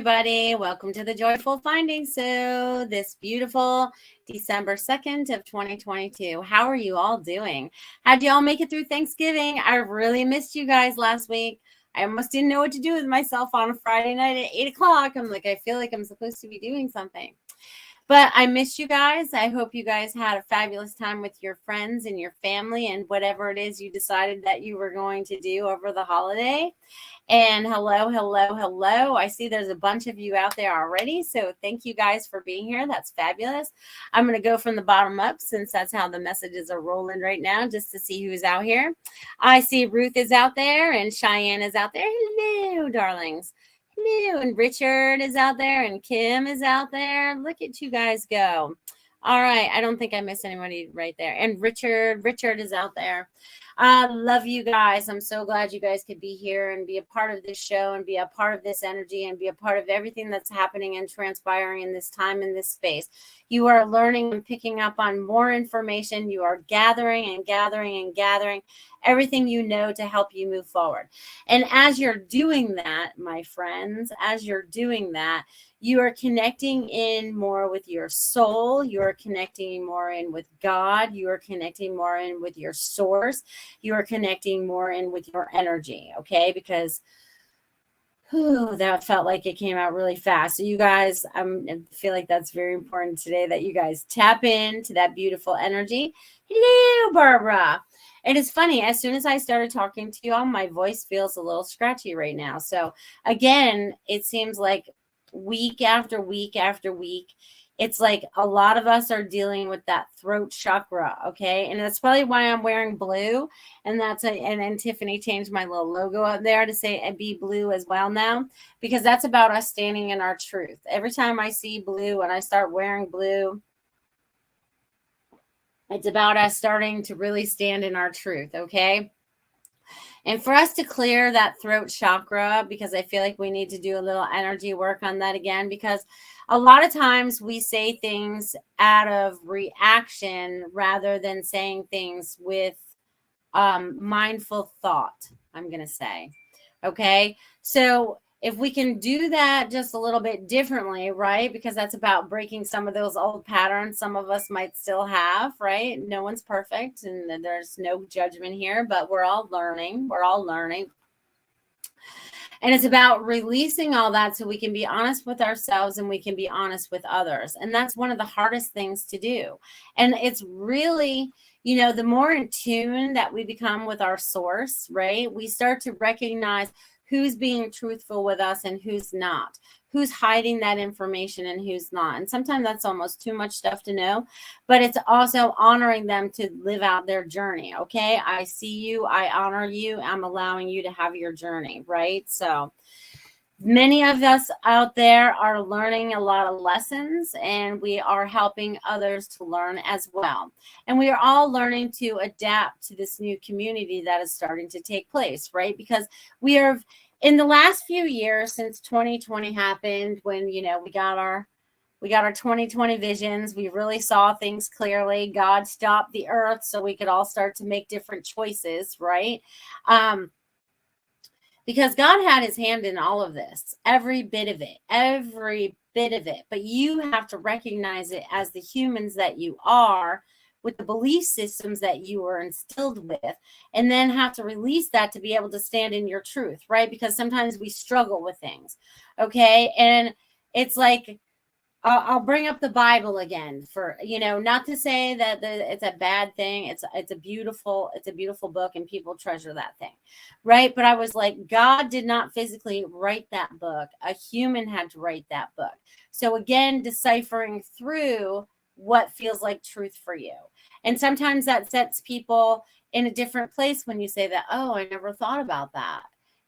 everybody. Welcome to the Joyful Findings. So this beautiful December 2nd of 2022. How are you all doing? How'd you all make it through Thanksgiving? I really missed you guys last week. I almost didn't know what to do with myself on a Friday night at 8 o'clock. I'm like, I feel like I'm supposed to be doing something. But I miss you guys. I hope you guys had a fabulous time with your friends and your family and whatever it is you decided that you were going to do over the holiday. And hello, hello, hello. I see there's a bunch of you out there already. So thank you guys for being here. That's fabulous. I'm going to go from the bottom up since that's how the messages are rolling right now, just to see who's out here. I see Ruth is out there and Cheyenne is out there. Hello, darlings. Hello, and Richard is out there and Kim is out there. Look at you guys go. All right. I don't think I missed anybody right there. And Richard is out there. I love you guys. I'm so glad you guys could be here and be a part of this show and be a part of this energy and be a part of everything that's happening and transpiring in this time, in this space. You are learning and picking up on more information. You are gathering and gathering and gathering everything you know to help you move forward. And as you're doing that, my friends, as you're doing that, you are connecting in more with your soul. You are connecting more in with God. You are connecting more in with your source. You are connecting more in with your energy, okay? Because that felt like it came out really fast. So you guys, I feel like that's very important today that you guys tap into that beautiful energy. Hello, Barbara. It is funny. As soon as I started talking to you all, my voice feels a little scratchy right now. So again, it seems like week after week after week, it's like a lot of us are dealing with that throat chakra, okay? And that's probably why I'm wearing blue. And and then Tiffany changed my little logo up there to say be blue as well now, because that's about us standing in our truth. Every time I see blue and I start wearing blue, it's about us starting to really stand in our truth, okay? And for us to clear that throat chakra, because I feel like we need to do a little energy work on that again, because a lot of times we say things out of reaction rather than saying things with mindful thought, I'm going to say. Okay. So if we can do that just a little bit differently, right? Because that's about breaking some of those old patterns some of us might still have, right? No one's perfect and there's no judgment here, but we're all learning. We're all learning. And it's about releasing all that so we can be honest with ourselves and we can be honest with others. And that's one of the hardest things to do. And it's really, you know, the more in tune that we become with our source, right? We start to recognize who's being truthful with us and who's not, who's hiding that information and who's not. And sometimes that's almost too much stuff to know, but it's also honoring them to live out their journey. Okay. I see you. I honor you. I'm allowing you to have your journey. Right. So many of us out there are learning a lot of lessons and we are helping others to learn as well. And we are all learning to adapt to this new community that is starting to take place, right? Because we are in the last few years since 2020 happened, when, you know, we got our 2020 visions. We really saw things clearly. God stopped the earth so we could all start to make different choices, right? Because God had his hand in all of this, every bit of it, every bit of it. But you have to recognize it as the humans that you are, with the belief systems that you were instilled with, and then have to release that to be able to stand in your truth, right? Because sometimes we struggle with things, okay? And it's like, I'll bring up the Bible again for, you know, not to say that it's a bad thing. It's a beautiful book and people treasure that thing. Right. But I was like, God did not physically write that book. A human had to write that book. So again, deciphering through what feels like truth for you. And sometimes that sets people in a different place when you say that, oh, I never thought about that.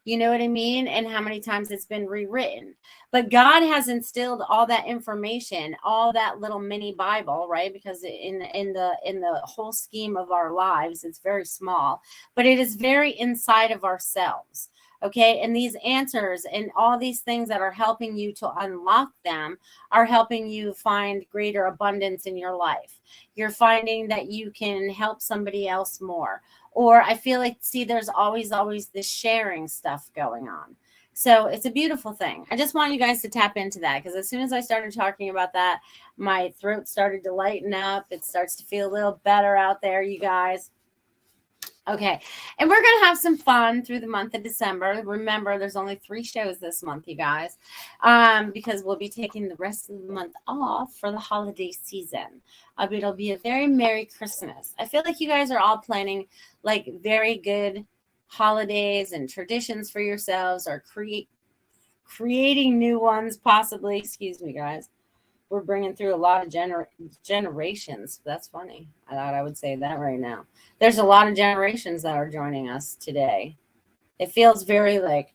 You know what I mean? And how many times it's been rewritten. But God has instilled all that information, all that little mini Bible, right? Because in the whole scheme of our lives, it's very small, but it is very inside of ourselves. Okay. And these answers and all these things that are helping you to unlock them are helping you find greater abundance in your life. You're finding that you can help somebody else more. Or I feel like, see, there's always this sharing stuff going on. So it's a beautiful thing. I just want you guys to tap into that, because as soon as I started talking about that, my throat started to lighten up. It starts to feel a little better out there, you guys. Okay, and we're going to have some fun through the month of December. Remember, there's only 3 shows this month, you guys, because we'll be taking the rest of the month off for the holiday season. It'll be a very Merry Christmas. I feel like you guys are all planning like very good holidays and traditions for yourselves, or creating new ones, possibly. Excuse me, guys. We're bringing through a lot of generations. That's funny. I thought I would say that right now. There's a lot of generations that are joining us today. It feels very like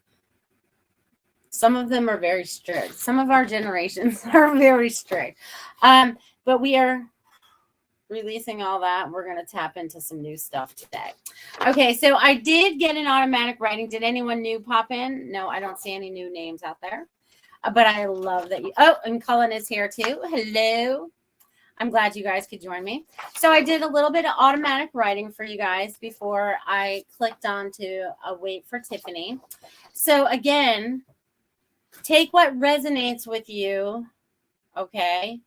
some of them are very strict. Some of our generations are very strict. But we are releasing all that. We're going to tap into some new stuff today. Okay, so I did get an automatic writing. Did anyone new pop in? No, I don't see any new names out there. But I love that you, oh, and Cullen is here too. Hello. I'm glad you guys could join me. So I did a little bit of automatic writing for you guys before I clicked on to wait for Tiffany. So again, take what resonates with you, okay,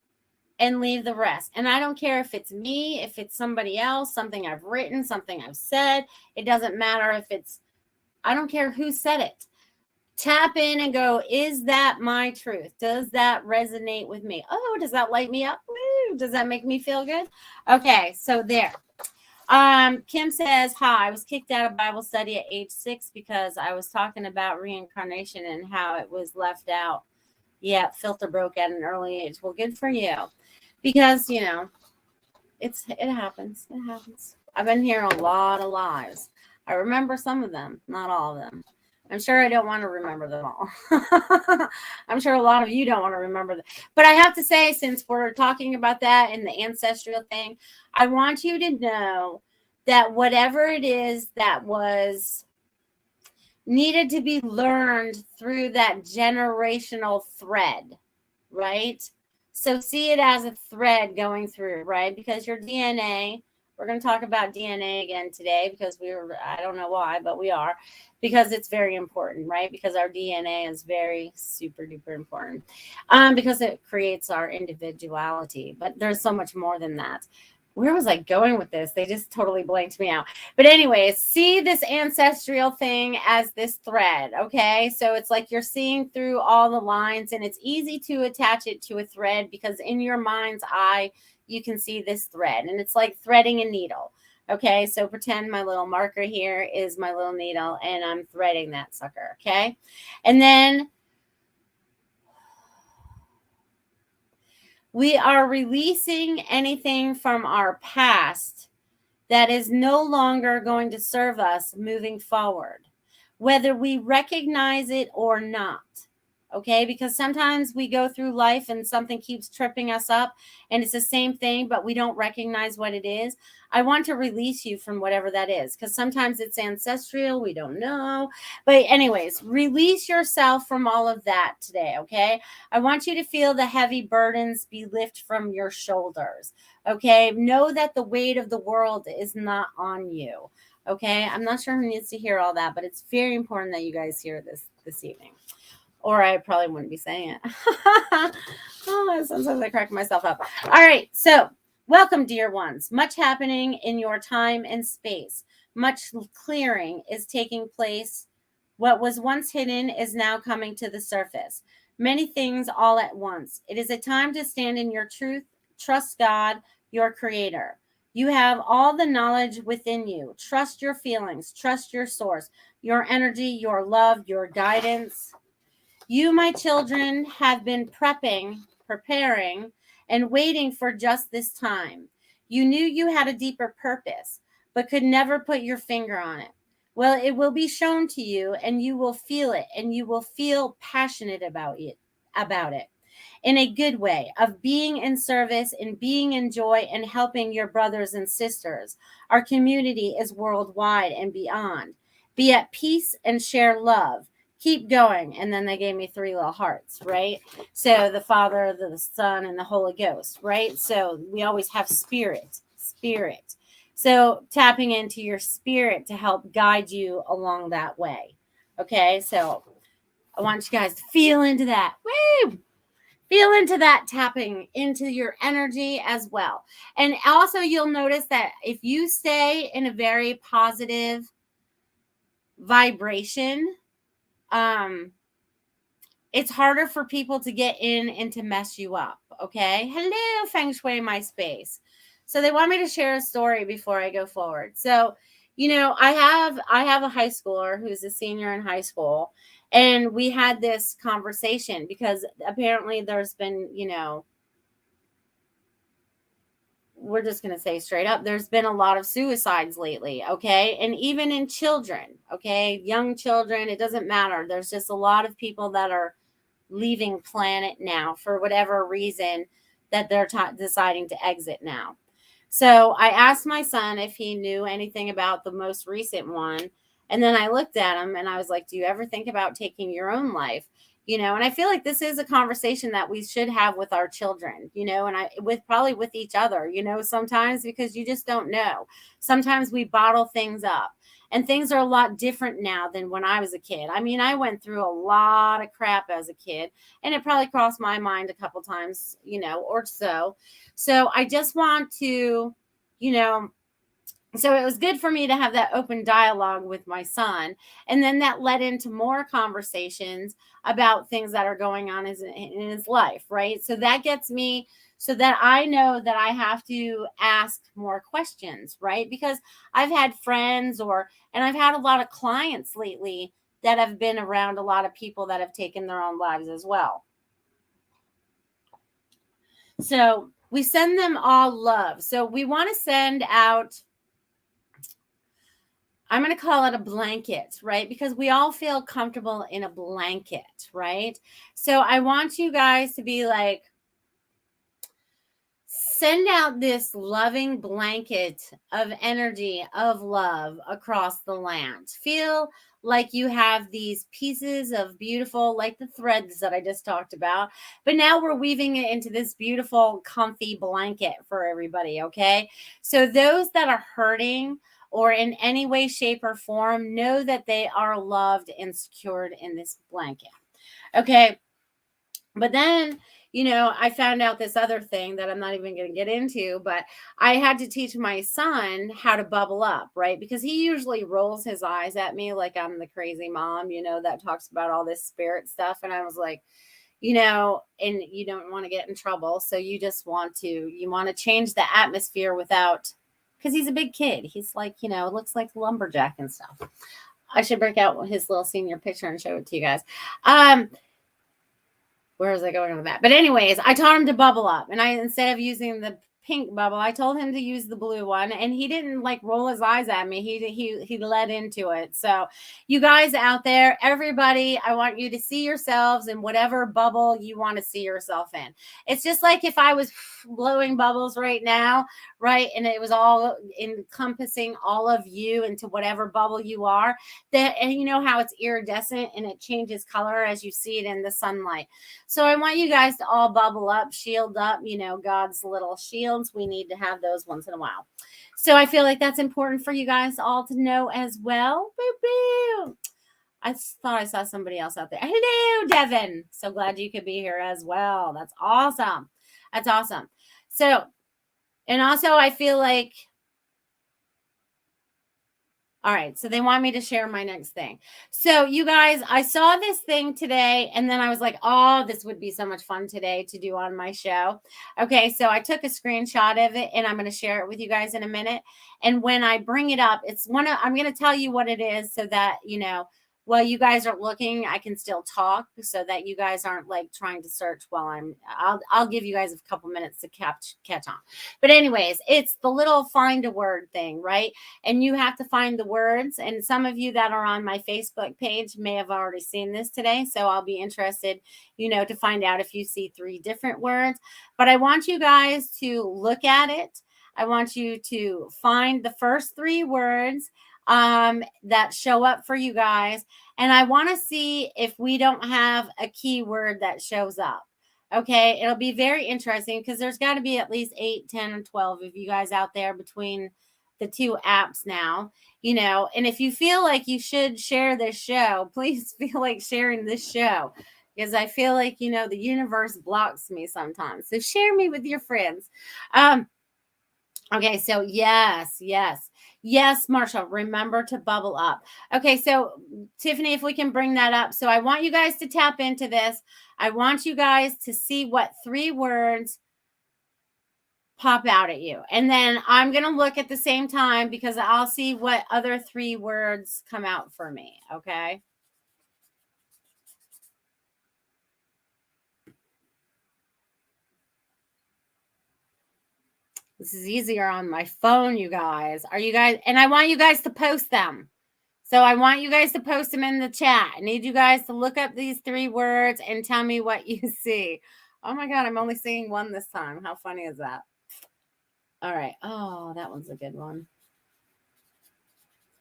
and leave the rest. And I don't care if it's me, if it's somebody else, something I've written, something I've said. It doesn't matter if it's, I don't care who said it. Tap in and go, is that my truth? Does that resonate with me? Oh, does that light me up? Woo, does that make me feel good? Okay, so there. Kim says, hi, I was kicked out of Bible study at age 6 because I was talking about reincarnation and how it was left out. Yeah, filter broke at an early age. Well, good for you. Because, you know, it happens. It happens. I've been here a lot of lives. I remember some of them, not all of them. I'm sure I don't want to remember them all. I'm sure a lot of you don't want to remember them. But I have to say, since we're talking about that and the ancestral thing, I want you to know that whatever it is that was needed to be learned through that generational thread, right? So see it as a thread going through, right? Because your DNA, we're going to talk about DNA again today because I don't know why, but we are, because it's very important, right? Because our DNA is very super duper important, because it creates our individuality. But there's so much more than that. Where was I going with this? They just totally blanked me out. But anyways, see this ancestral thing as this thread, okay? So it's like you're seeing through all the lines, and it's easy to attach it to a thread because in your mind's eye, you can see this thread, and it's like threading a needle. Okay, so pretend my little marker here is my little needle, and I'm threading that sucker, okay? And then we are releasing anything from our past that is no longer going to serve us moving forward, whether we recognize it or not. Okay, because sometimes we go through life and something keeps tripping us up and it's the same thing, but we don't recognize what it is. I want to release you from whatever that is, because sometimes it's ancestral, we don't know. But anyways, release yourself from all of that today, okay? I want you to feel the heavy burdens be lifted from your shoulders, okay? Know that the weight of the world is not on you, okay? I'm not sure who needs to hear all that, but it's very important that you guys hear this evening. Or I probably wouldn't be saying it. Oh, sometimes I crack myself up. All right. So welcome, dear ones. Much happening in your time and space. Much clearing is taking place. What was once hidden is now coming to the surface. Many things all at once. It is a time to stand in your truth. Trust God, your creator. You have all the knowledge within you. Trust your feelings. Trust your source, your energy, your love, your guidance. You, my children, have been preparing, and waiting for just this time. You knew you had a deeper purpose, but could never put your finger on it. Well, it will be shown to you, and you will feel it, and you will feel passionate about it, in a good way, of being in service and being in joy and helping your brothers and sisters. Our community is worldwide and beyond. Be at peace and share love. Keep going. And then they gave me 3 little hearts, right? So the Father, the Son, and the Holy Ghost, right? So we always have spirit. So tapping into your spirit to help guide you along that way. Okay, so I want you guys to feel into that. Woo! Feel into that tapping into your energy as well. And also you'll notice that if you stay in a very positive vibration, it's harder for people to get in and to mess you up. Okay. Hello, Feng Shui, my space. So they want me to share a story before I go forward. So, I have a high schooler who's a senior in high school, and we had this conversation because apparently there's been, we're just going to say straight up, there's been a lot of suicides lately. Okay. And even in children, okay, young children, it doesn't matter. There's just a lot of people that are leaving planet now for whatever reason that they're deciding to exit now. So I asked my son if he knew anything about the most recent one. And then I looked at him and I was like, do you ever think about taking your own life? And I feel like this is a conversation that we should have with our children, and probably with each other, sometimes, because you just don't know. Sometimes we bottle things up. And things are a lot different now than when I was a kid. I mean, I went through a lot of crap as a kid, and it probably crossed my mind a couple times, or so. So I just want to, so it was good for me to have that open dialogue with my son. And then that led into more conversations about things that are going on in his life, right? So that gets me, so that I know that I have to ask more questions, right? Because I've had friends and I've had a lot of clients lately that have been around a lot of people that have taken their own lives as well. So we send them all love. So we want to send out, I'm going to call it a blanket, right? Because we all feel comfortable in a blanket, right? So I want you guys to be like, send out this loving blanket of energy, of love across the land. Feel like you have these pieces of beautiful, like the threads that I just talked about, but now we're weaving it into this beautiful, comfy blanket for everybody, okay? So those that are hurting or in any way, shape, or form, know that they are loved and secured in this blanket, okay? But then, I found out this other thing that I'm not even going to get into, but I had to teach my son how to bubble up, right? Because he usually rolls his eyes at me like I'm the crazy mom, that talks about all this spirit stuff. And I was like, and you don't want to get in trouble. So you want to change the atmosphere without, because he's a big kid. He's like, looks like lumberjack and stuff. I should break out his little senior picture and show it to you guys. Where was I going with that? But anyways, I taught him to bubble up, and instead of using the pink bubble, I told him to use the blue one, and he didn't like roll his eyes at me. He led into it. So you guys out there, everybody, I want you to see yourselves in whatever bubble you want to see yourself in. It's just like if I was blowing bubbles right now, right? And it was all encompassing all of you into whatever bubble you are. And you know how it's iridescent and it changes color as you see it in the sunlight. So I want you guys to all bubble up, shield up, God's little shields. We need to have those once in a while. So I feel like that's important for you guys all to know as well. Boo boo. I thought I saw somebody else out there. Hello, Devin. So glad you could be here as well. That's awesome. That's awesome. So, and also I feel like, all right, so they want me to share my next thing. So you guys, I saw this thing today, and then I was like, oh, this would be so much fun today to do on my show. Okay, so I took a screenshot of it, and I'm going to share it with you guys in a minute. And when I bring it up, I'm going to tell you what it is so that, while you guys are looking, I can still talk so that you guys aren't like trying to search while I'll give you guys a couple minutes to catch on. But anyways, it's the little find a word thing, right? And you have to find the words. And some of you that are on my Facebook page may have already seen this today. So I'll be interested, to find out if you see 3 different words. But I want you guys to look at it. I want you to find the first 3 words that show up for you guys. And I want to see if we don't have a keyword that shows up. Okay. It'll be very interesting because there's got to be at least 8, 10, and 12 of you guys out there between the two apps now, you know, and if you feel like you should share this show, please feel like sharing this show, because I feel like, you know, the universe blocks me sometimes. So share me with your friends. Okay, so yes, Marsha, remember to bubble up. Okay, so Tiffany, if we can bring that up. So I want you guys to tap into this. I want you guys to see what 3 words pop out at you. And then I'm going to look at the same time because I'll see what other 3 words come out for me, okay? This is easier on my phone, you guys. Are you guys, and I want you guys to post them. So I want you guys to post them in the chat. I need you guys to look up these 3 words and tell me what you see. Oh my God, I'm only seeing one this time. How funny is that? All right. Oh, that one's a good one.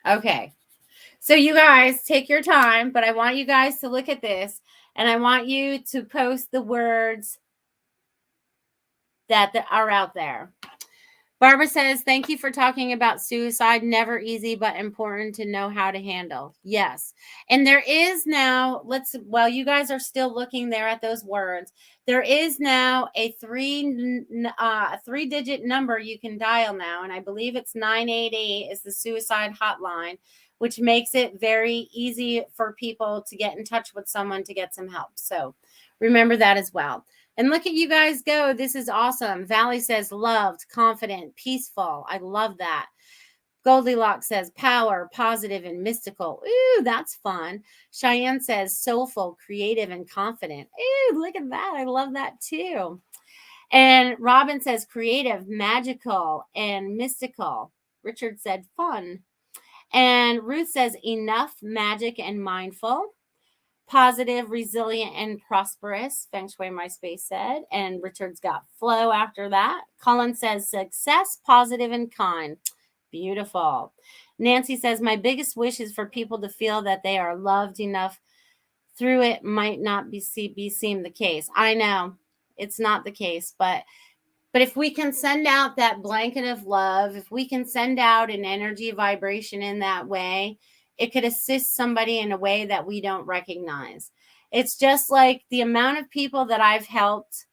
Okay. So you guys take your time, but I want you guys to look at this and I want you to post the words that are out there. Barbara says, thank you for talking about suicide. Never easy, but important to know how to handle. Yes. And there is now, while you guys are still looking there at those words, there is now a 3-digit number you can dial now. And I believe it's 988 is the suicide hotline, which makes it very easy for people to get in touch with someone to get some help. So remember that as well. And look at you guys go. This is awesome. Valley says loved, confident, peaceful. I love that. Goldylocks says power, positive, and mystical. Ooh, that's fun. Cheyenne says soulful, creative, and confident. Ooh, look at that. I love that too. And Robin says creative, magical, and mystical. Richard said fun. And Ruth says enough, magic, and mindful. Positive, resilient, and prosperous. Feng Shui MySpace said. And Richard's got flow after that. Colin says success, positive, and kind. Beautiful. Nancy says my biggest wish is for people to feel that they are loved enough. Through it might not be seem the case. I know it's not the case, but if we can send out that blanket of love, if we can send out an energy vibration in that way, it could assist somebody in a way that we don't recognize. It's just like the amount of people that I've helped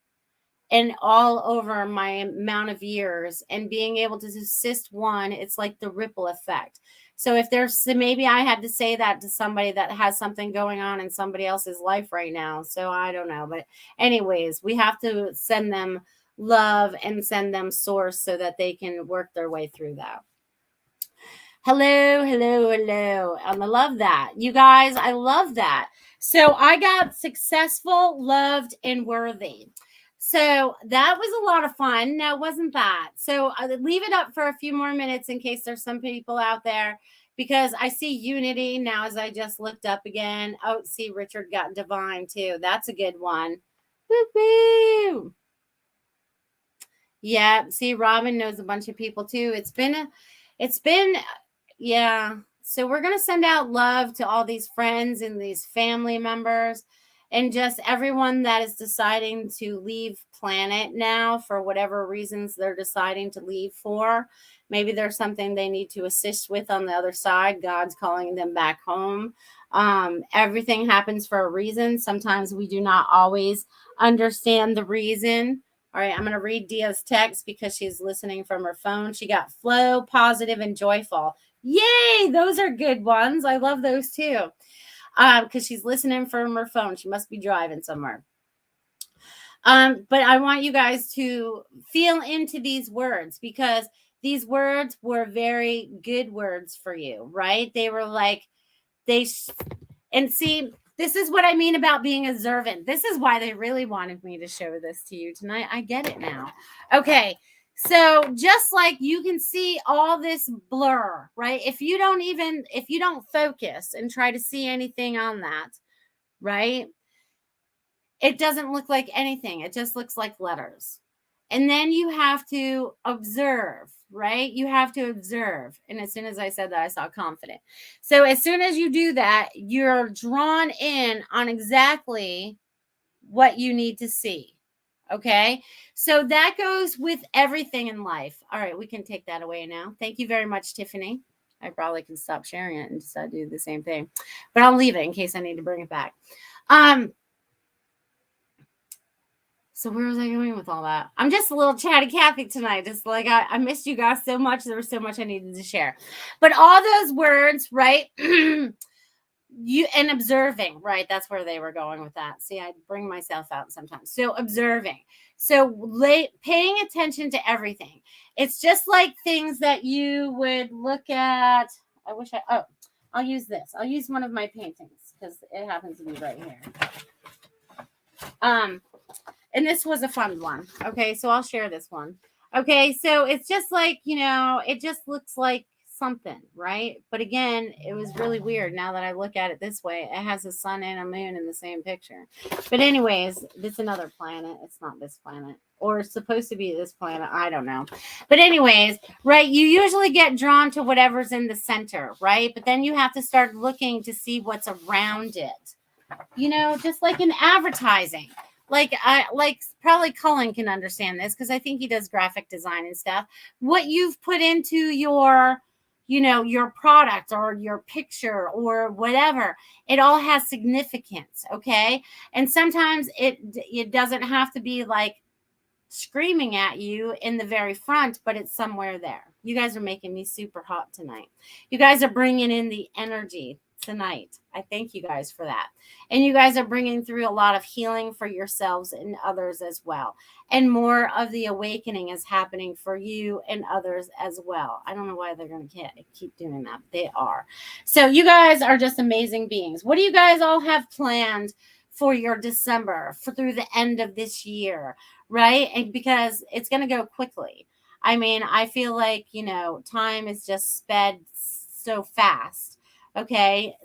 and all over my amount of years and being able to assist one, it's like the ripple effect. So if there's, maybe I had to say that to somebody that has something going on in somebody else's life right now. So I don't know. But anyways, we have to send them love and send them source so that they can work their way through that. Hello. I love that. You guys, I love that. So I got successful, loved, and worthy. So that was a lot of fun. Now, wasn't that? So I'll leave it up for a few more minutes in case there's some people out there, because I see Unity now as I just looked up again. Oh, see, Richard got Divine too. That's a good one. Woo-hoo. Yeah, see, Robin knows a bunch of people too. It's been, yeah. So we're going to send out love to all these friends and these family members and just everyone that is deciding to leave planet now for whatever reasons they're deciding to leave for. Maybe there's something they need to assist with on the other side. God's calling them back home. Everything happens for a reason. Sometimes we do not always understand the reason. All right, I'm going to read Dia's text because she's listening from her phone. She got flow, positive, and joyful. Yay! Those are good ones. I love those too. Because she's listening from her phone. She must be driving somewhere. But I want you guys to feel into these words because these words were very good words for you, right? They were like, and see, this is what I mean about being observant. This is why they really wanted me to show this to you tonight. I get it now. Okay. So just like you can see all this blur, right? If you don't focus and try to see anything on that, right? It doesn't look like anything. It just looks like letters. And then you have to observe, right? You have to observe. And as soon as I said that, I saw confident. So as soon as you do that, you're drawn in on exactly what you need to see. Okay. So that goes with everything in life. All right. We can take that away now. Thank you very much, Tiffany. I probably can stop sharing it and just do the same thing, but I'll leave it in case I need to bring it back. So where was I going with all that? I'm just a little chatty Cathy tonight. Just like I missed you guys so much. There was so much I needed to share. But all those words, right? You and observing, right? That's where they were going with that. See, I bring myself out sometimes. So observing. So paying attention to everything. It's just like things that you would look at. I'll use this. I'll use one of my paintings because it happens to be right here. And this was a fun one. Okay, so I'll share this one. Okay, so it's just like, it just looks like something, right? But again, it was really weird now that I look at it this way. It has a sun and a moon in the same picture. But anyways, it's another planet. It's not this planet. Or it's supposed to be this planet. I don't know. But anyways, right, you usually get drawn to whatever's in the center, right? But then you have to start looking to see what's around it. Just like in advertising. Like probably Cullen can understand this because I think he does graphic design and stuff. What you've put into your product or your picture or whatever, it all has significance. Okay. And sometimes it doesn't have to be like screaming at you in the very front, but it's somewhere there. You guys are making me super hot tonight. You guys are bringing in the energy tonight. I thank you guys for that. And you guys are bringing through a lot of healing for yourselves and others as well. And more of the awakening is happening for you and others as well. I don't know why they're going to keep doing that. They are. So you guys are just amazing beings. What do you guys all have planned for your December, through the end of this year, right? And because it's going to go quickly. I mean, I feel like, time is just sped so fast. Okay.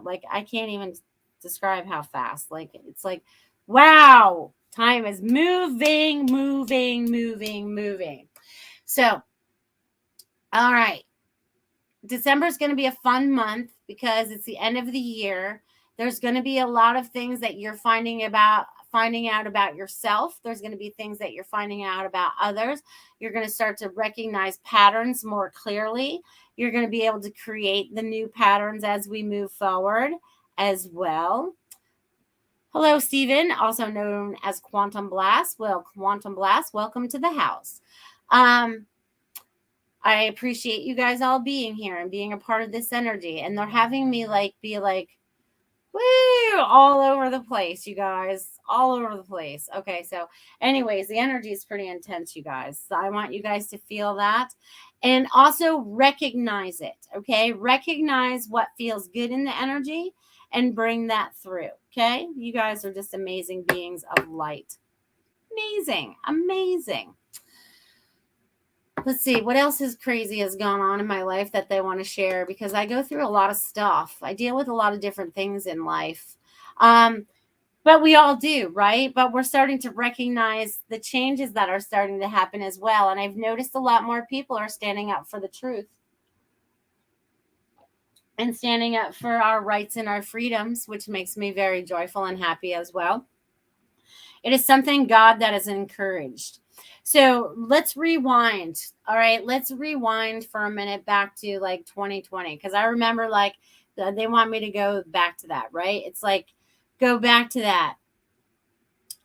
Like I can't even describe how fast. Like it's like, wow, time is moving. So, all right. December is going to be a fun month because it's the end of the year. There's going to be a lot of things that you're finding out about yourself. There's going to be things that you're finding out about others. You're going to start to recognize patterns more clearly. You're going to be able to create the new patterns as we move forward as well. Hello, Stephen, also known as Quantum Blast. Well, Quantum Blast, welcome to the house. I appreciate you guys all being here and being a part of this energy. And they're having me be like, woo, all over the place, you guys, all over the place. Okay. So anyways, the energy is pretty intense, you guys. So I want you guys to feel that and also recognize it. Okay. Recognize what feels good in the energy and bring that through. Okay. You guys are just amazing beings of light. Amazing. Let's see what else is crazy has gone on in my life that they want to share, because I go through a lot of stuff. I deal with a lot of different things in life. But we all do, right? But we're starting to recognize the changes that are starting to happen as well. And I've noticed a lot more people are standing up for the truth and standing up for our rights and our freedoms, which makes me very joyful and happy as well. It is something God that has encouraged. So let's rewind. All right. Let's rewind for a minute back to like 2020. Because I remember they want me to go back to that, right? It's like, go back to that.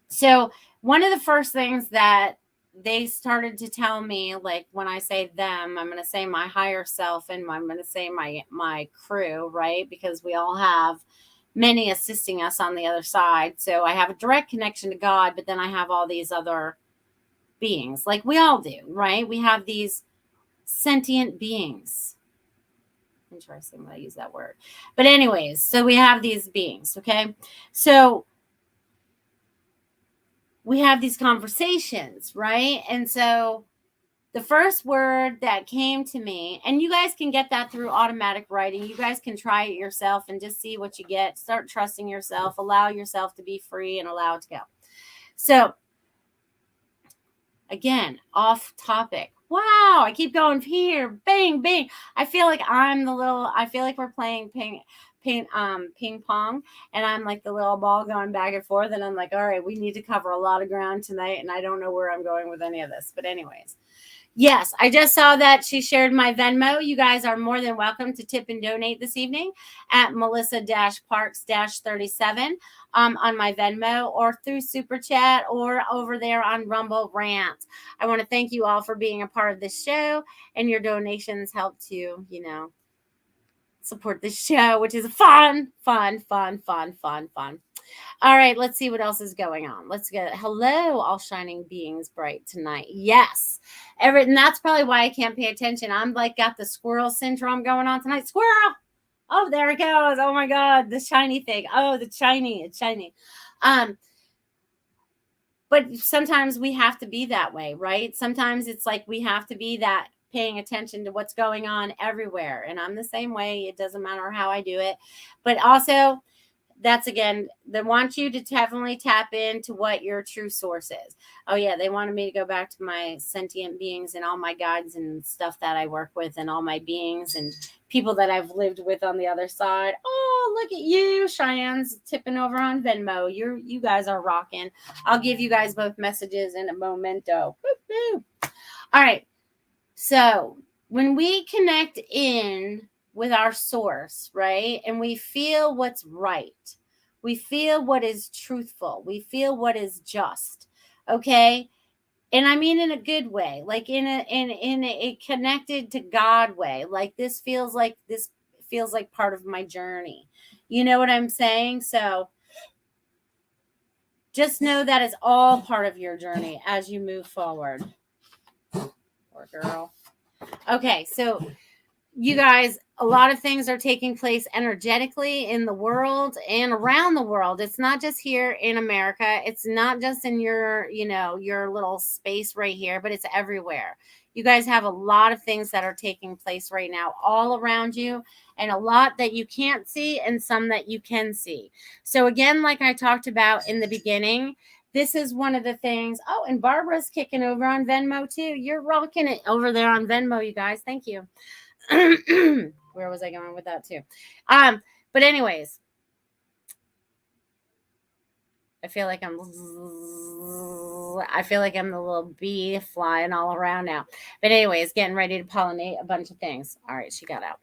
So one of the first things that they started to tell me, like when I say them, I'm going to say my higher self and I'm going to say my crew, right? Because we all have many assisting us on the other side. So I have a direct connection to God, but then I have all these other beings, like we all do, right? We have these sentient beings. Interesting that I use that word. But anyways, so we have these beings, okay? So we have these conversations, right? And so the first word that came to me, and you guys can get that through automatic writing. You guys can try it yourself and just see what you get. Start trusting yourself. Allow yourself to be free and allow it to go. So again, off topic. Wow, I keep going here. Bang, bang. I feel like we're playing ping pong, and I'm like the little ball going back and forth, and I'm like, all right, we need to cover a lot of ground tonight, and I don't know where I'm going with any of this. But anyways, yes, I just saw that she shared my Venmo. You guys are more than welcome to tip and donate this evening at Melissa-Parks-37 on my Venmo, or through Super Chat, or over there on Rumble Rant. I want to thank you all for being a part of this show, and your donations help to, support this show, which is fun. All right, let's see what else is going on. Let's get hello, all shining beings bright tonight. Yes. And that's probably why I can't pay attention. I'm like got the squirrel syndrome going on tonight. Squirrel. Oh, there it goes. Oh my God, the shiny thing. Oh, it's shiny. But sometimes we have to be that way, right? Sometimes it's like we have to be that, paying attention to what's going on everywhere. And I'm the same way. It doesn't matter how I do it. But also, that's again, they want you to definitely tap into what your true source is. Oh yeah, they wanted me to go back to my sentient beings and all my guides and stuff that I work with, and all my beings and people that I've lived with on the other side. Oh, look at you. Cheyenne's tipping over on Venmo. You guys are rocking. I'll give you guys both messages in a momento. Woo-hoo. All right. So when we connect in with our source, right, and we feel what's right, we feel what is truthful, we feel what is just, okay, and I mean in a good way, like in a connected to God way, like this feels like part of my journey. You know what I'm saying? So just know that it's all part of your journey as you move forward. Poor girl. Okay, so you guys, a lot of things are taking place energetically in the world and around the world. It's not just here in America. It's not just in your little space right here, but it's everywhere. You guys have a lot of things that are taking place right now all around you, and a lot that you can't see and some that you can see. So again, like I talked about in the beginning, this is one of the things. Oh, and Barbara's kicking over on Venmo too. You're rocking it over there on Venmo, you guys. Thank you. Where was I going with that too? But anyways, I feel like I'm the little bee flying all around now. But anyways, getting ready to pollinate a bunch of things. All right, she got out.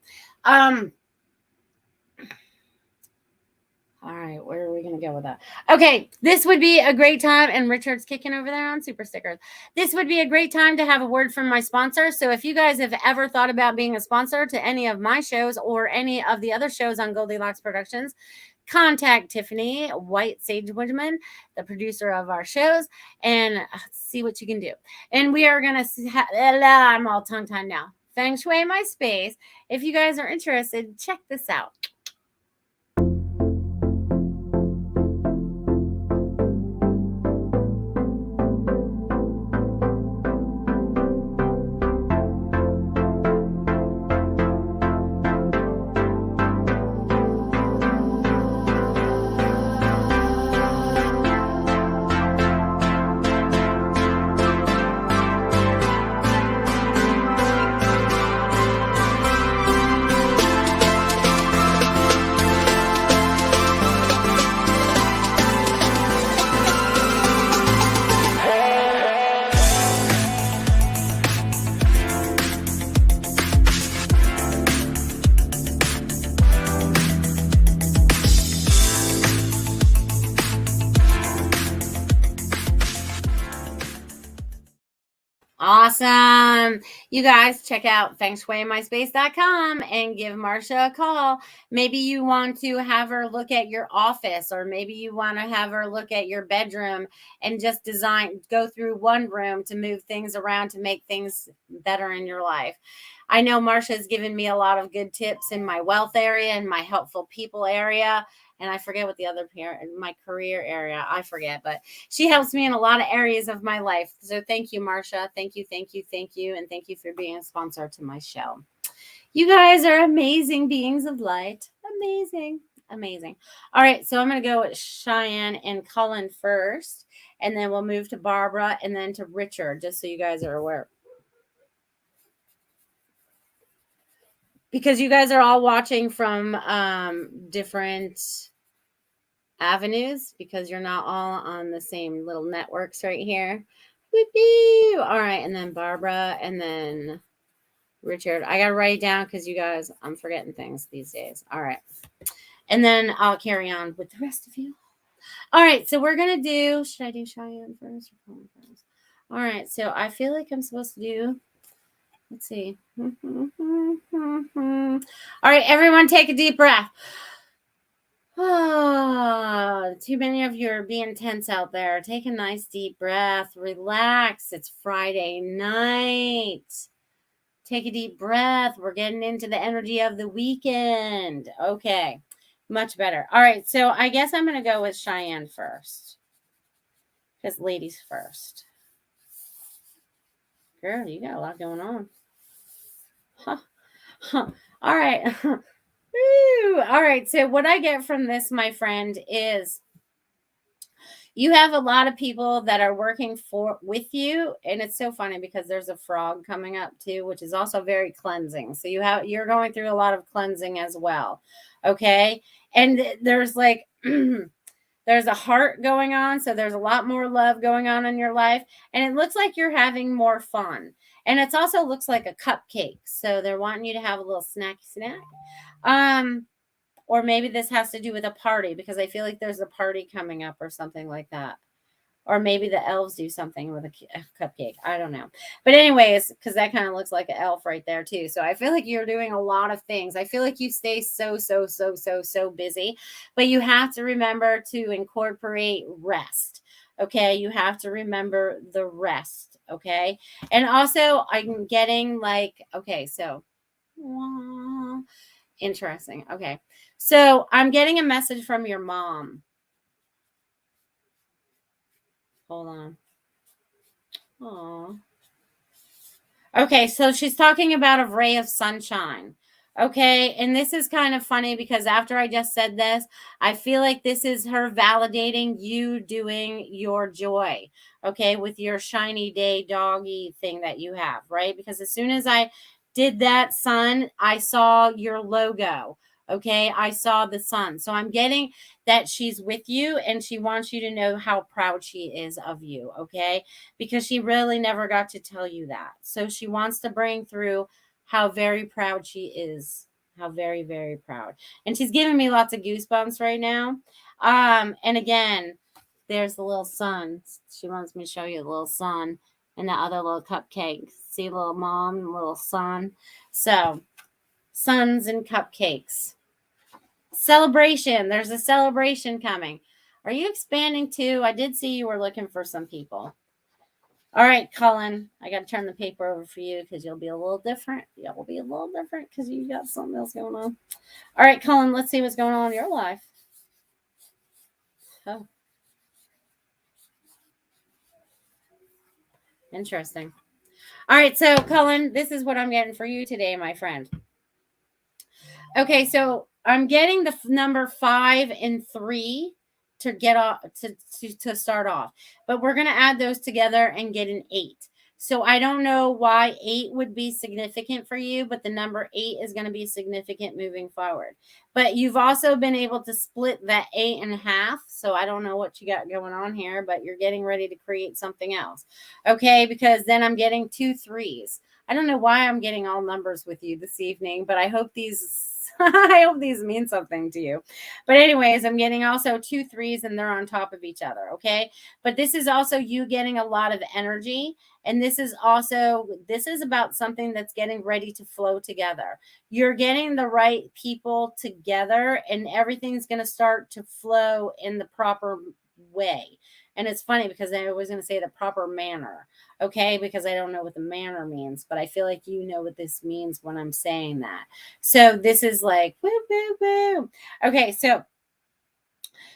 All right, where are we going to go with that? Okay, this would be a great time, and Richard's kicking over there on super stickers. This would be a great time to have a word from my sponsor. So if you guys have ever thought about being a sponsor to any of my shows or any of the other shows on Goldylocks Productions, contact Tiffany White Sage Woodman, the producer of our shows, and see what you can do. And we are going to, I'm all tongue-tied now. Feng Shui my space. If you guys are interested, check this out. Awesome. You guys check out fengshuimyspace.com and give Marsha a call. Maybe you want to have her look at your office, or maybe you want to have her look at your bedroom and just go through one room to move things around to make things better in your life. I know Marsha has given me a lot of good tips in my wealth area and my helpful people area. And I forget what the other my career area, I forget, but she helps me in a lot of areas of my life. So thank you, Marsha. Thank you. And thank you for being a sponsor to my show. You guys are amazing beings of light. Amazing. All right. So I'm going to go with Cheyenne and Cullen first, and then we'll move to Barbara and then to Richard, just so you guys are aware. because you guys are all watching from different avenues, because you're not all on the same little networks right here. Whoopee! All right, and then Barbara, and then Richard. I gotta write it down because you guys, I'm forgetting things these days. All right, and then I'll carry on with the rest of you. All right, so we're gonna do. Should I do Cheyenne first or Colin first? All right, so I feel like I'm supposed to do. Let's see. All right, everyone, take a deep breath. Oh, too many of you are being tense out there. Take a nice deep breath. Relax. It's Friday night. Take a deep breath. We're getting into the energy of the weekend. Okay, much better. All right, so I guess I'm going to go with Cheyenne first, because ladies first. Girl, you got a lot going on. Huh. Huh. All right. Woo. All right, so what I get from this, my friend, is you have a lot of people that are working with you, and it's so funny because there's a frog coming up too, which is also very cleansing. So you're going through a lot of cleansing as well. Okay, and there's like there's a heart going on, so there's a lot more love going on in your life, and it looks like you're having more fun. And it also looks like a cupcake, so they're wanting you to have a little snacky snack. Or maybe this has to do with a party, because I feel like there's a party coming up or something like that. Or maybe the elves do something with a cupcake. I don't know. But anyways, because that kind of looks like an elf right there too. So I feel like you're doing a lot of things. I feel like you stay so busy. But you have to remember to incorporate rest. Okay. You have to remember the rest. Okay. And also I'm getting like, okay, so interesting. Okay. So I'm getting a message from your mom. Hold on. Aw. Okay, so she's talking about a ray of sunshine. Okay, and this is kind of funny because after I just said this, I feel like this is her validating you doing your joy, okay, with your shiny day doggy thing that you have, right? Because as soon as I did that sun, I saw your logo. Okay, I saw the sun. So I'm getting that she's with you and she wants you to know how proud she is of you. Okay, because she really never got to tell you that. So she wants to bring through how very proud she is. How very proud. And she's giving me lots of goosebumps right now. And again, there's the little sun. She wants me to show you the little sun and the other little cupcake. See little mom, little sun. So suns and cupcakes. Celebration. There's a celebration coming. Are you expanding too? I did see you were looking for some people. All right, Cullen, I got to turn the paper over for you because you'll be a little different. You'll be a little different because you got something else going on. All right, Cullen, let's see what's going on in your life. Oh, interesting. All right, so Cullen, this is what I'm getting for you today, my friend. Okay, so I'm getting the number 5 and 3 to get off to start off, but we're going to add those together and get an 8. So I don't know why 8 would be significant for you, but the number 8 is going to be significant moving forward. But you've also been able to split that 8 in half. So I don't know what you got going on here, but you're getting ready to create something else. Okay, because then I'm getting 2 3s. I don't know why I'm getting all numbers with you this evening, but I hope these I hope these mean something to you. But anyways, I'm getting also 2 3s and they're on top of each other. Okay. But this is also you getting a lot of energy. And this is about something that's getting ready to flow together. You're getting the right people together and everything's going to start to flow in the proper way. And it's funny because I was going to say the proper manner. Okay, because I don't know what the manner means, but I feel like you know what this means when I'm saying that. So this is like, woo, woo, woo. Okay, so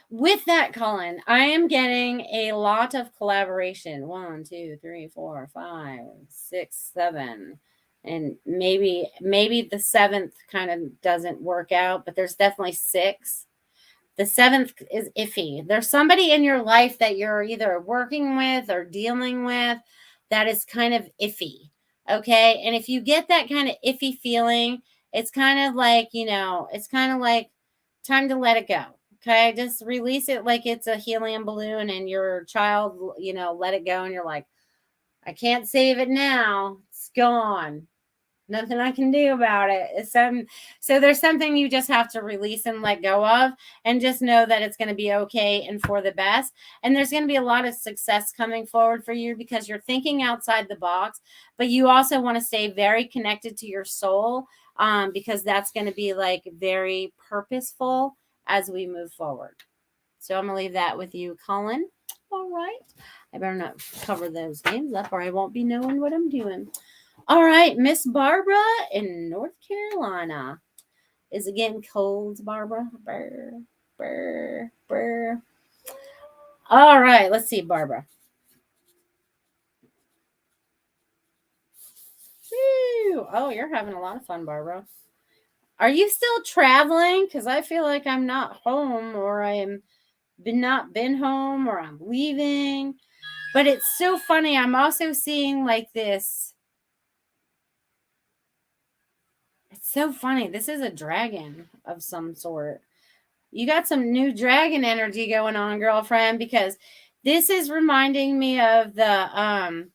with that, Colin, I am getting a lot of collaboration. 1, 2, 3, 4, 5, 6, 7. And maybe the 7th kind of doesn't work out, but there's definitely 6. The 7th is iffy. There's somebody in your life that you're either working with or dealing with that is kind of iffy. Okay. And if you get that kind of iffy feeling, It's kind of like, it's kind of like time to let it go. Okay. Just release it like it's a helium balloon and your child, let it go. And you're like, I can't save it now. It's gone. Nothing I can do about it. So there's something you just have to release and let go of, and just know that it's going to be okay and for the best. And there's going to be a lot of success coming forward for you because you're thinking outside the box, but you also want to stay very connected to your soul, because that's going to be like very purposeful as we move forward. So I'm going to leave that with you, Colin. All right. I better not cover those names up or I won't be knowing what I'm doing. All right, Miss Barbara in North Carolina. Is it getting cold, Barbara? Brr, brr, brr. All right, let's see, Barbara. Woo. Oh, you're having a lot of fun, Barbara. Are you still traveling? Because I feel like I'm not home, or I am not been home, or I'm leaving. But it's so funny. I'm also seeing like this. It's so funny. This is a dragon of some sort. You got some new dragon energy going on, girlfriend, because this is reminding me of the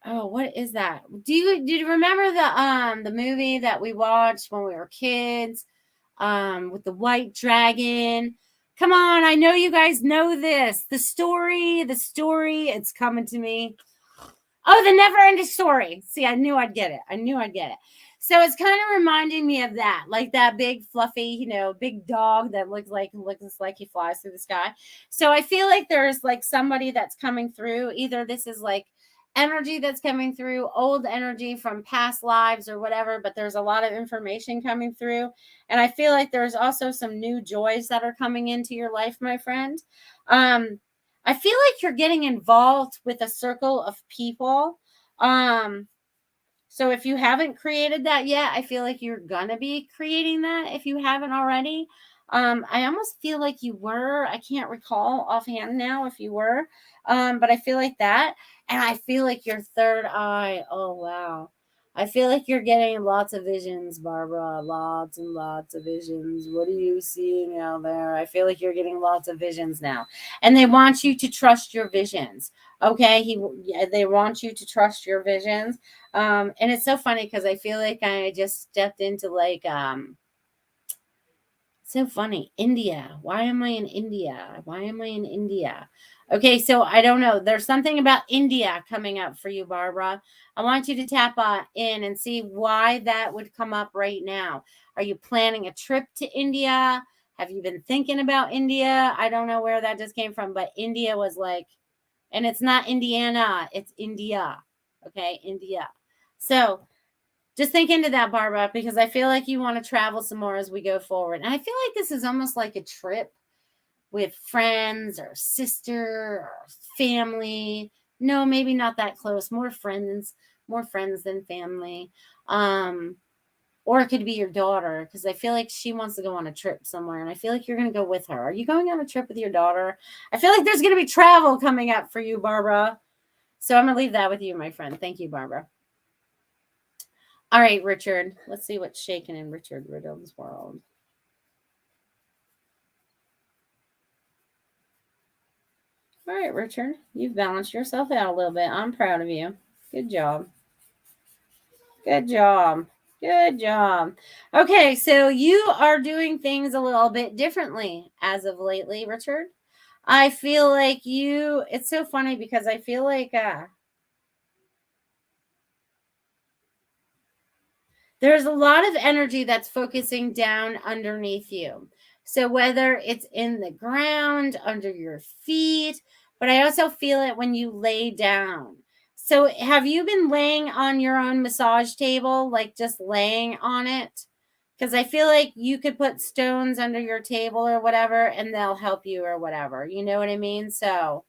oh, what is that? Do you remember the movie that we watched when we were kids? With the white dragon. Come on, I know you guys know this. The story, it's coming to me. Oh, the never ending story. See, I knew I'd get it. So it's kind of reminding me of that, like that big fluffy, big dog that looks like he flies through the sky. So I feel like there's like somebody that's coming through. Either this is like energy that's coming through, old energy from past lives or whatever, but there's a lot of information coming through. And I feel like there's also some new joys that are coming into your life, my friend. I feel like you're getting involved with a circle of people. So if you haven't created that yet, I feel like you're gonna be creating that if you haven't already. I almost feel like you were. I can't recall offhand now if you were. But I feel like that. And I feel like your third eye. Oh wow. I feel like you're getting lots of visions, Barbara. Lots and lots of visions. What are you seeing out there? I feel like you're getting lots of visions now. And they want you to trust your visions. Okay? They want you to trust your visions. And it's so funny because I feel like I just stepped into like so funny. India. Why am I in India? Okay, so I don't know. There's something about India coming up for you, Barbara. I want you to tap in and see why that would come up right now. Are you planning a trip to India? Have you been thinking about India? I don't know where that just came from, but India was like, and it's not Indiana, it's India. Okay, India. So just think into that, Barbara, because I feel like you want to travel some more as we go forward. And I feel like this is almost like a trip with friends or sister or family. No, maybe not that close. More friends than family. Or it could be your daughter, because I feel like she wants to go on a trip somewhere, and I feel like you're going to go with her. Are you going on a trip with your daughter? I feel like there's going to be travel coming up for you, Barbara. So I'm going to leave that with you, my friend. Thank you, Barbara. All right, Richard. Let's see what's shaking in Richard Riddle's world. All right, Richard. You've balanced yourself out a little bit. I'm proud of you. Good job. Good job. Good job. Okay, so you are doing things a little bit differently as of lately, Richard. I feel like it's so funny because I feel like there's a lot of energy that's focusing down underneath you. So whether it's in the ground, under your feet, but I also feel it when you lay down. So have you been laying on your own massage table, like just laying on it? Because I feel like you could put stones under your table or whatever, and they'll help you or whatever. You know what I mean? So,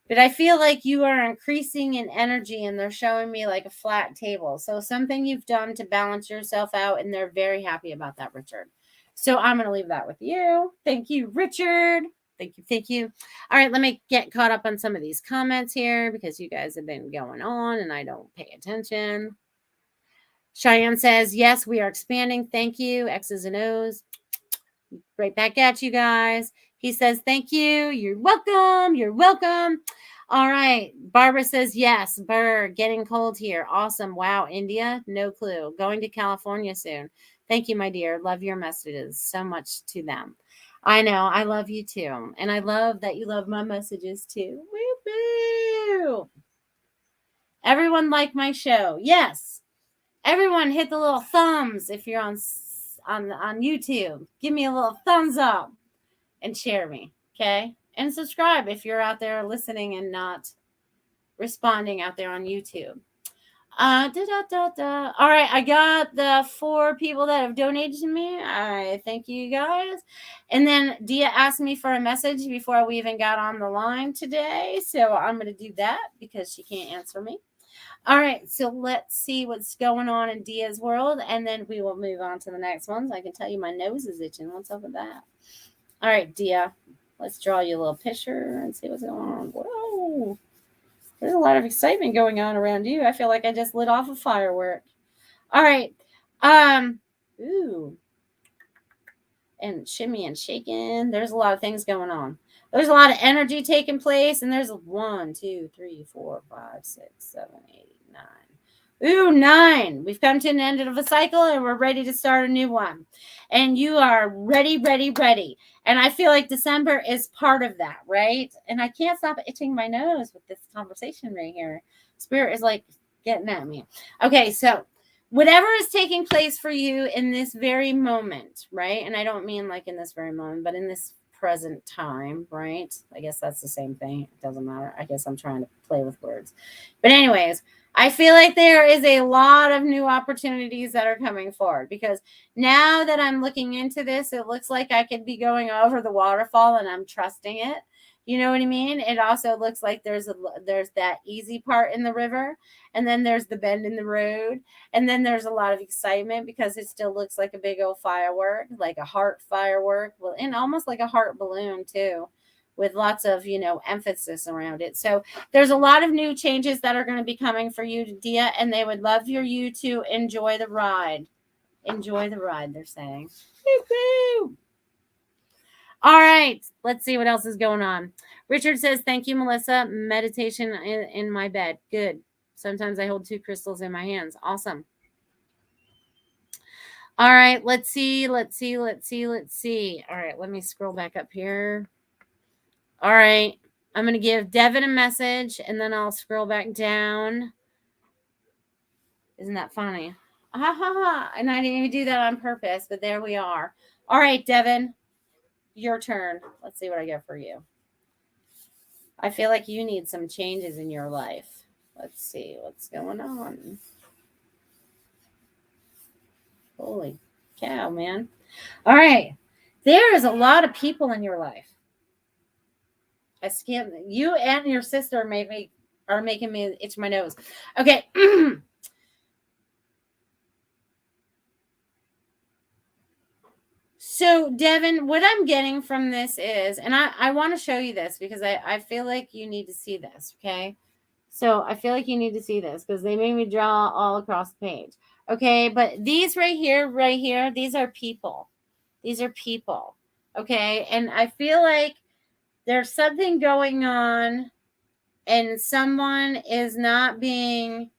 but I feel like you are increasing in energy, and they're showing me like a flat table. So something you've done to balance yourself out, and they're very happy about that, Richard. So I'm going to leave that with you. Thank you, Richard. Thank you. Thank you. All right, let me get caught up on some of these comments here because you guys have been going on and I don't pay attention. Cheyenne says, yes, we are expanding. Thank you. X's and O's. Right back at you guys. He says, thank you. You're welcome. You're welcome. All right. Barbara says, yes. Burr, getting cold here. Awesome. Wow. India, no clue. Going to California soon. Thank you, my dear. Love your messages so much to them. I know. I love you too. And I love that you love my messages too. Woo-hoo! Everyone like my show. Yes. Everyone hit the little thumbs if you're on YouTube. Give me a little thumbs up and share me, okay? And subscribe if you're out there listening and not responding out there on YouTube. All right, I got the 4 people that have donated to me. I thank you guys. And then Dia asked me for a message before we even got on the line today. So I'm going to do that because she can't answer me. All right, so let's see what's going on in Dia's world, and then we will move on to the next ones. I can tell you my nose is itching. What's up with that? All right, Dia, let's draw you a little picture and see what's going on. Whoa, there's a lot of excitement going on around you. I feel like I just lit off a firework. All right, ooh, and shimmy and shaking. There's a lot of things going on. There's a lot of energy taking place, and there's 1, 2, 3, 4, 5, 6, 7, 8, 9. Ooh, 9. We've come to an end of a cycle, and we're ready to start a new one. And you are ready, ready, ready. And I feel like December is part of that, right? And I can't stop itching my nose with this conversation right here. Spirit is like getting at me. Okay, so whatever is taking place for you in this very moment, right? And I don't mean like in this very moment, but in this present time, right? I guess that's the same thing. It doesn't matter. I guess I'm trying to play with words. But anyways, I feel like there is a lot of new opportunities that are coming forward because now that I'm looking into this, it looks like I could be going over the waterfall and I'm trusting it. You know what I mean? It also looks like there's that easy part in the river, and then there's the bend in the road, and then there's a lot of excitement because it still looks like a big old firework, like a heart firework, well, and almost like a heart balloon too, with lots of, emphasis around it. So there's a lot of new changes that are going to be coming for you, Dia, and they would love you to enjoy the ride. Enjoy the ride, they're saying. Woo-hoo! All right, let's see what else is going on. Richard says, thank you, Melissa. Meditation in my bed. Good. Sometimes I hold 2 crystals in my hands. Awesome. All right, let's see. All right, let me scroll back up here. All right, I'm going to give Devin a message, and then I'll scroll back down. Isn't that funny? Ha ha ha. And I didn't even do that on purpose, but there we are. All right, Devin, your turn. Let's see what I get for you. I feel like you need some changes in your life. Let's see what's going on. Holy cow, man. All right. There is a lot of people in your life. I skim. You and your sister are making me itch my nose. Okay. So, Devin, what I'm getting from this is, and I want to show you this because I feel like you need to see this, okay? So, I feel like you need to see this because they made me draw all across the page. Okay, but these right here, these are people. These are people, okay? And I feel like there's something going on and someone is not being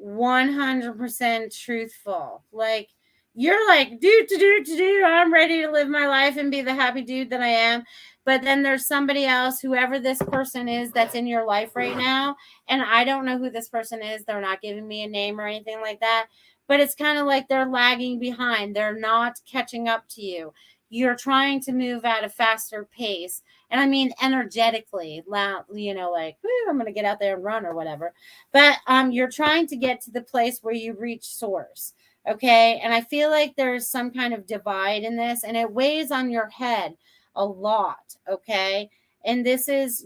100% truthful. Like, you're like, I'm ready to live my life and be the happy dude that I am. But then there's somebody else, whoever this person is that's in your life right now. And I don't know who this person is. They're not giving me a name or anything like that. But it's kind of like they're lagging behind. They're not catching up to you. You're trying to move at a faster pace. And I mean, energetically, like, woo, I'm going to get out there and run or whatever. But you're trying to get to the place where you reach source. Okay. And I feel like there's some kind of divide in this, and it weighs on your head a lot. Okay. And this is,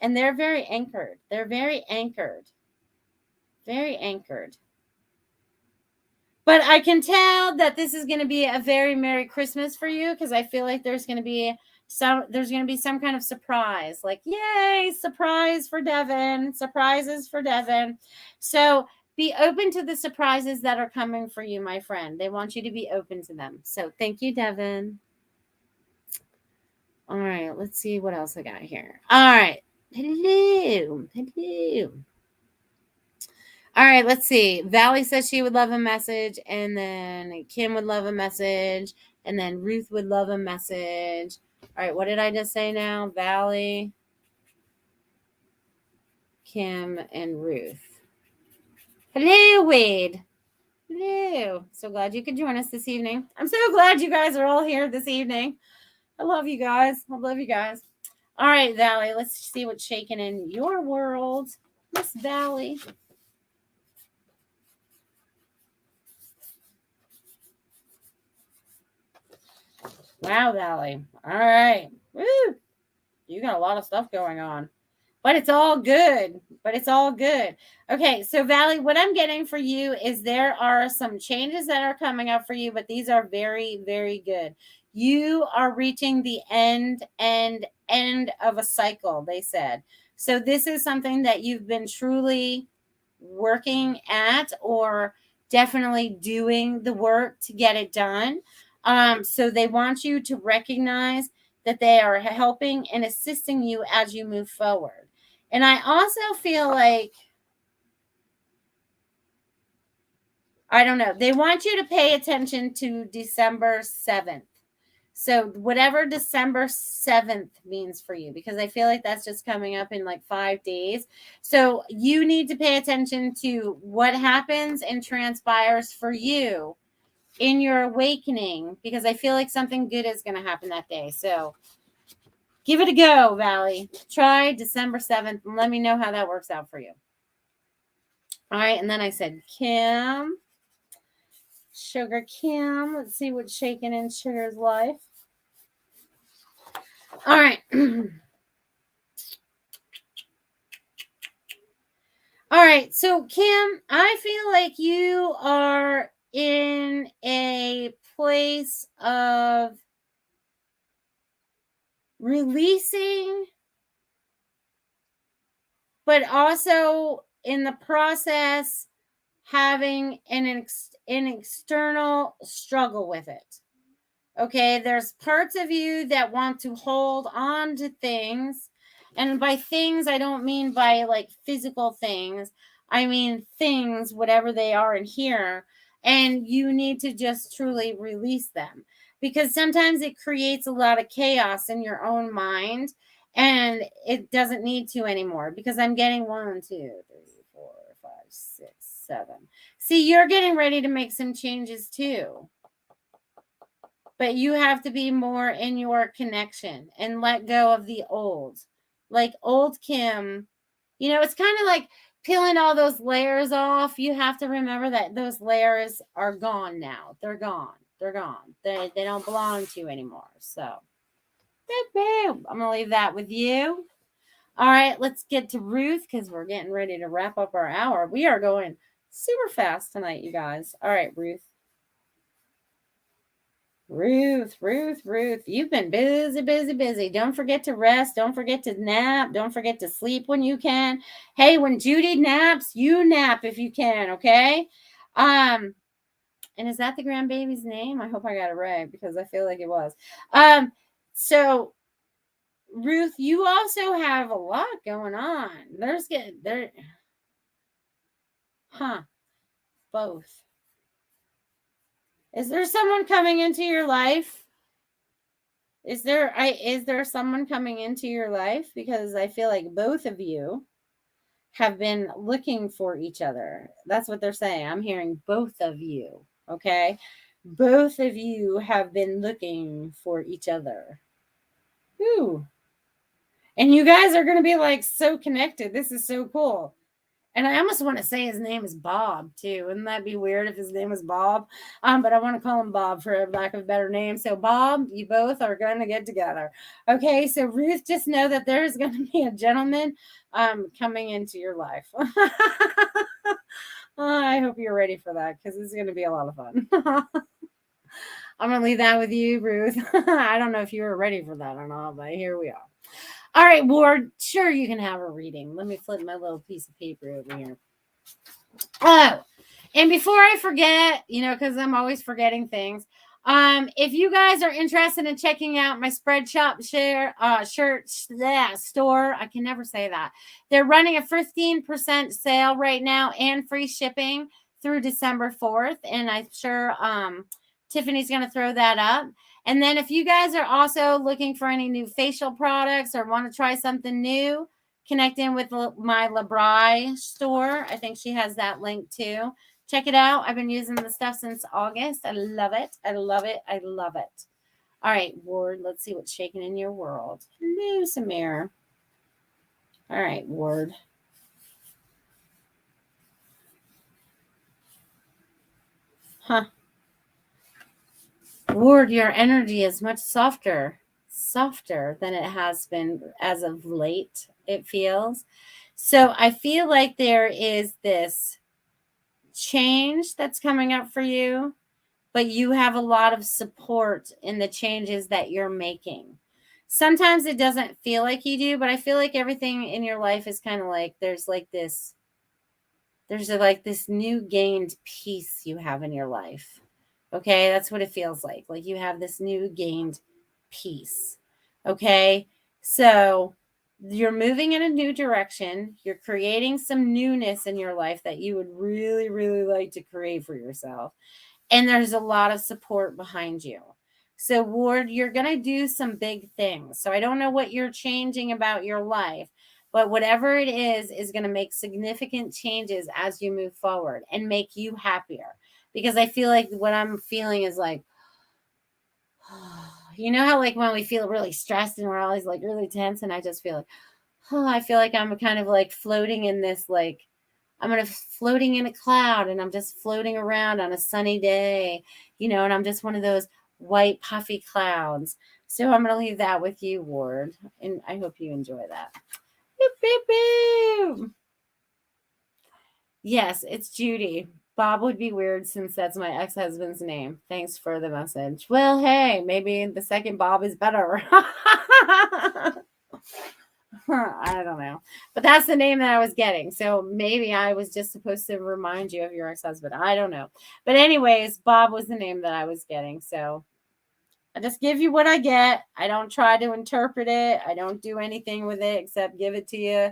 and they're very anchored. They're very anchored. Very anchored. But I can tell that this is going to be a very Merry Christmas for you, because I feel like there's going to be some kind of surprise, like, yay, surprise for Devin, surprises for Devin. So be open to the surprises that are coming for you, my friend. They want you to be open to them. So thank you, Devin. All right, let's see what else I got here. All right. Hello. Hello. All right, let's see. Valley says she would love a message, and then Kim would love a message, and then Ruth would love a message. All right, what did I just say now? Valley, Kim, and Ruth. Hello, Wade. Hello. So glad you could join us this evening. I'm so glad you guys are all here this evening. I love you guys. I love you guys. All right, Valley, let's see what's shaking in your world. Miss Valley. Wow, Valley. All right. Woo. You got a lot of stuff going on. But it's all good. Okay, so Valley, what I'm getting for you is there are some changes that are coming up for you, but these are very, very good. You are reaching the end of a cycle, they said. So this is something that you've been truly working at, or definitely doing the work to get it done. So they want you to recognize that they are helping and assisting you as you move forward. And I also feel like, I don't know, they want you to pay attention to December 7th. So whatever December 7th means for you, because I feel like that's just coming up in like 5 days. So you need to pay attention to what happens and transpires for you in your awakening, because I feel like something good is going to happen that day. So give it a go, Valley. Try December 7th and let me know how that works out for you. All right. And then I said, Kim. Sugar Kim. Let's see what's shaking in Sugar's life. All right. All right. So, Kim, I feel like you are in a place of releasing, but also in the process having an external struggle with it. Okay, there's parts of you that want to hold on to things. And by things, I don't mean by like physical things. I mean things, whatever they are in here. And you need to just truly release them. Because sometimes it creates a lot of chaos in your own mind. And it doesn't need to anymore. Because I'm getting 1, 2, 3, 4, 5, 6, 7. See, you're getting ready to make some changes too. But you have to be more in your connection and let go of the old. Like old Kim, you know, it's kind of like peeling all those layers off. You have to remember that those layers are gone now. They're gone. They don't belong to you anymore. So, I'm going to leave that with you. All right, let's get to Ruth because we're getting ready to wrap up our hour. We are going super fast tonight, you guys. All right, Ruth. Ruth, you've been busy. Don't forget to rest. Don't forget to nap. Don't forget to sleep when you can. Hey, when Judy naps, you nap if you can, okay? And is that the grandbaby's name? I hope I got it right because I feel like it was. So Ruth, you also have a lot going on. Both. Is there someone coming into your life? Is there someone coming into your life? Because I feel like both of you have been looking for each other. That's what they're saying. I'm hearing both of you. Okay. Both of you have been looking for each other. Ooh. And you guys are going to be like so connected. This is so cool. And I almost want to say his name is Bob, too. Wouldn't that be weird if his name was Bob? But I want to call him Bob for lack of a better name. So, Bob, you both are going to get together. Okay, so Ruth, just know that there's going to be a gentleman coming into your life. I hope you're ready for that because it's going to be a lot of fun. I'm going to leave that with you, Ruth. I don't know if you were ready for that or not, but here we are. All right, Ward, sure you can have a reading. Let me flip my little piece of paper over here. Oh, and before I forget, because I'm always forgetting things. If you guys are interested in checking out my spread shop shirt store, I can never say that. They're running a 15% sale right now and free shipping through December 4th. And I'm sure Tiffany's going to throw that up. And then if you guys are also looking for any new facial products or want to try something new, connect in with my Labrie store. I think she has that link too. Check it out. I've been using the stuff since August. I love it. I love it. I love it. All right, Ward, let's see what's shaking in your world. Hello, Samir. All right, Ward. Huh. Ward, your energy is much softer than it has been as of late, it feels. So I feel like there is this change that's coming up for you, but you have a lot of support in the changes that you're making. Sometimes it doesn't feel like you do, but I feel like everything in your life is kind of like there's like this new gained peace you have in your life. Okay, that's what it feels like. Like you have this new gained peace. Okay, so you're moving in a new direction. You're creating some newness in your life that you would really, really like to create for yourself. And there's a lot of support behind you. So, Ward, you're going to do some big things. So, I don't know what you're changing about your life, but whatever it is going to make significant changes as you move forward and make you happier. Because I feel like what I'm feeling is like, you know how like when we feel really stressed and we're always like really tense, and I just feel like, I feel like I'm kind of like floating in this like, floating in a cloud, and I'm just floating around on a sunny day, and I'm just one of those white puffy clouds. So I'm going to leave that with you, Ward, and I hope you enjoy that. Beep, beep, beep. Yes, it's Judy. Bob would be weird since that's my ex-husband's name. Thanks for the message. Well, hey, maybe the second Bob is better. I don't know. But that's the name that I was getting. So maybe I was just supposed to remind you of your ex-husband. I don't know. But anyways, Bob was the name that I was getting. So I just give you what I get. I don't try to interpret it. I don't do anything with it except give it to you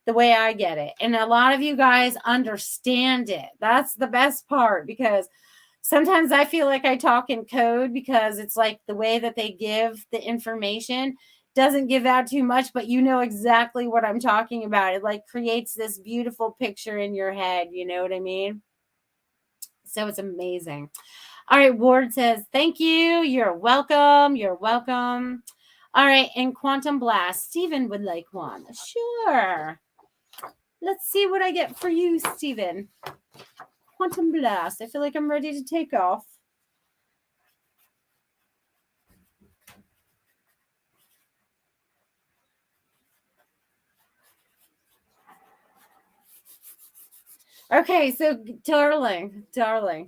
the way I get it. And a lot of you guys understand it. That's the best part, because sometimes I feel like I talk in code because it's like the way that they give the information doesn't give out too much, but you know exactly what I'm talking about. It like creates this beautiful picture in your head. You know what I mean? So it's amazing. All right. Ward says, thank you. You're welcome. You're welcome. All right. And Quantum Blast. Stephen would like one. Sure. Let's see what I get for you, Stephen. Quantum Blast. I feel like I'm ready to take off. Okay, so darling,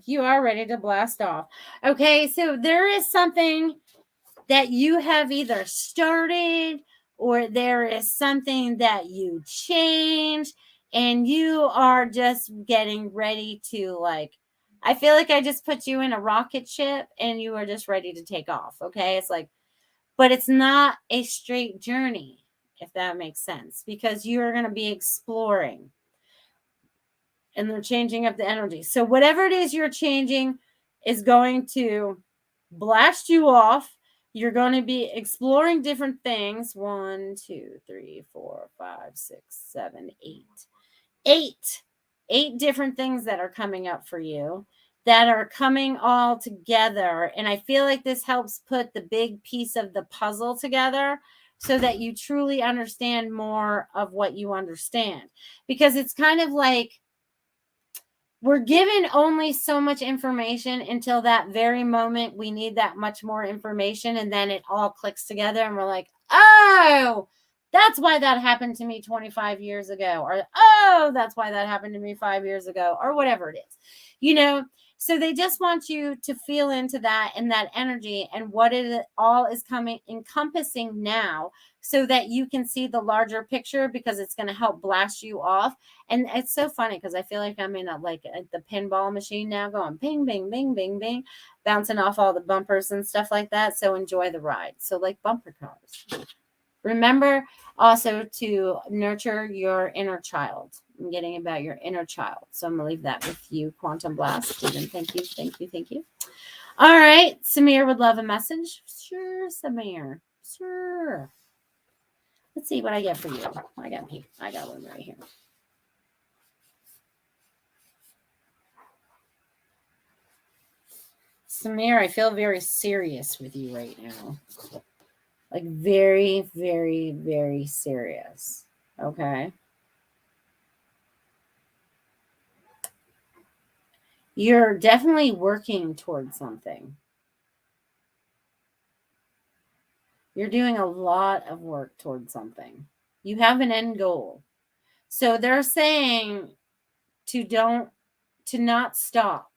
you are ready to blast off. Okay, so there is something that you have either started or there is something that you change, and you are just getting ready to like, I feel like I just put you in a rocket ship and you are just ready to take off. Okay, it's like, but it's not a straight journey, if that makes sense, because you are going to be exploring. And they're changing up the energy. So whatever it is you're changing is going to blast you off. You're going to be exploring different things. 1, 2, 3, 4, 5, 6, 7, 8. 8 different things that are coming up for you that are coming all together. And I feel like this helps put the big piece of the puzzle together so that you truly understand more of what you understand. Because it's kind of like, we're given only so much information until that very moment we need that much more information, and then it all clicks together and we're like, oh, That's why that happened to me 25 years ago. Or, oh, that's why that happened to me 5 years ago, or whatever it is. You know, so they just want you to feel into that and that energy and what it all is coming encompassing now, so that you can see the larger picture, because it's going to help blast you off. And it's so funny because I feel like I'm in the pinball machine now, going bing, bing, bing, bing, bing, bouncing off all the bumpers and stuff like that. So enjoy the ride. So like bumper cars. Remember also to nurture your inner child. I'm getting about your inner child. So I'm going to leave that with you, Quantum Blast. Stephen, thank you, thank you, thank you. All right. Samir would love a message. Sure, Samir. Sure. Let's see what I get for you. I got one right here. Samir, I feel very serious with you right now. Like very, very, very serious. Okay. You're definitely working towards something. You're doing a lot of work towards something. You have an end goal. So they're saying to not stop,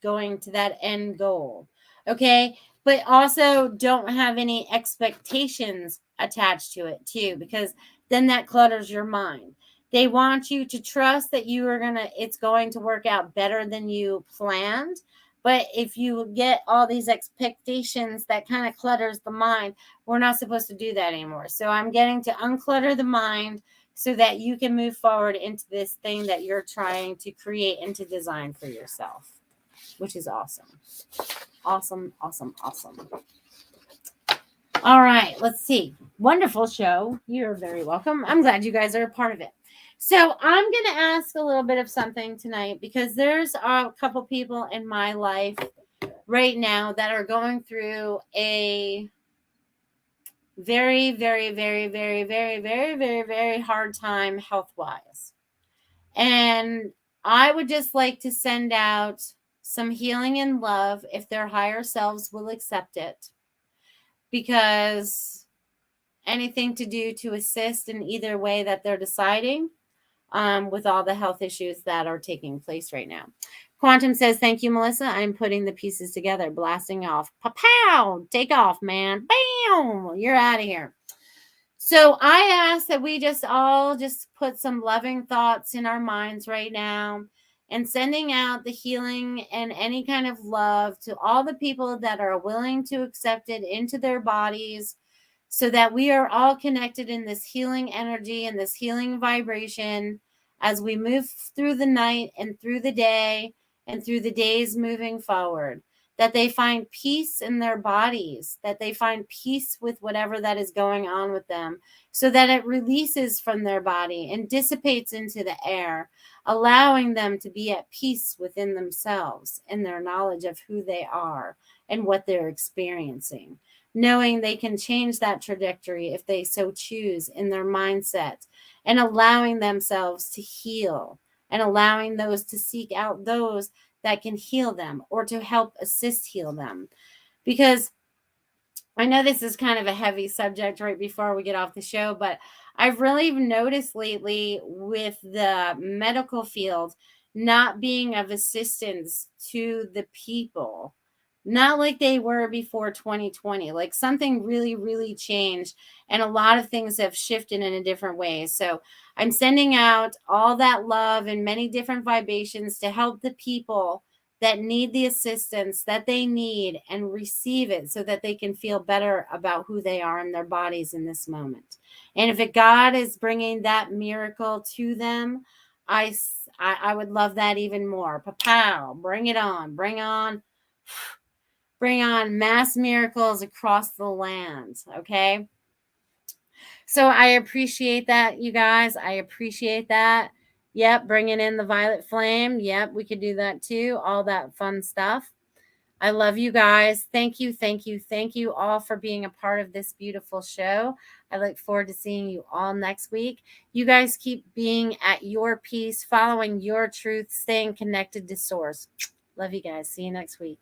going to that end goal. Okay. But also don't have any expectations attached to it too, because then that clutters your mind. They want you to trust that it's going to work out better than you planned. But if you get all these expectations, that kind of clutters the mind. We're not supposed to do that anymore. So I'm getting to unclutter the mind so that you can move forward into this thing that you're trying to create and to design for yourself, which is awesome. Awesome, awesome, awesome. All right, let's see. Wonderful show. You're very welcome. I'm glad you guys are a part of it. So I'm going to ask a little bit of something tonight, because there's a couple people in my life right now that are going through a very, very, very, very, very, very, very, very hard time health-wise. And I would just like to send out some healing and love if their higher selves will accept it, because anything to do to assist in either way that they're deciding, with all the health issues that are taking place right now. Quantum says, thank you, Melissa. I'm putting the pieces together, blasting off. Pow! Take off, man. Bam! You're out of here. So I ask that we just all just put some loving thoughts in our minds right now, and sending out the healing and any kind of love to all the people that are willing to accept it into their bodies, so that we are all connected in this healing energy and this healing vibration as we move through the night and through the day and through the days moving forward. That they find peace in their bodies, that they find peace with whatever that is going on with them, so that it releases from their body and dissipates into the air, allowing them to be at peace within themselves in their knowledge of who they are and what they're experiencing, knowing they can change that trajectory if they so choose in their mindset, and allowing themselves to heal, and allowing those to seek out those that can heal them or to help assist heal them. Because I know this is kind of a heavy subject right before we get off the show, but I've really noticed lately with the medical field not being of assistance to the people, not like they were before 2020. Like something really, really changed, and a lot of things have shifted in a different way. So I'm sending out all that love and many different vibrations to help the people that need the assistance that they need and receive it, so that they can feel better about who they are in their bodies in this moment. And if God is bringing that miracle to them, I would love that even more. Pow, bring it on. Bring on mass miracles across the land. Okay. So I appreciate that, you guys. I appreciate that. Yep, bringing in the violet flame. Yep, we could do that too. All that fun stuff. I love you guys. Thank you, thank you, thank you all for being a part of this beautiful show. I look forward to seeing you all next week. You guys keep being at your peace, following your truth, staying connected to source. Love you guys. See you next week.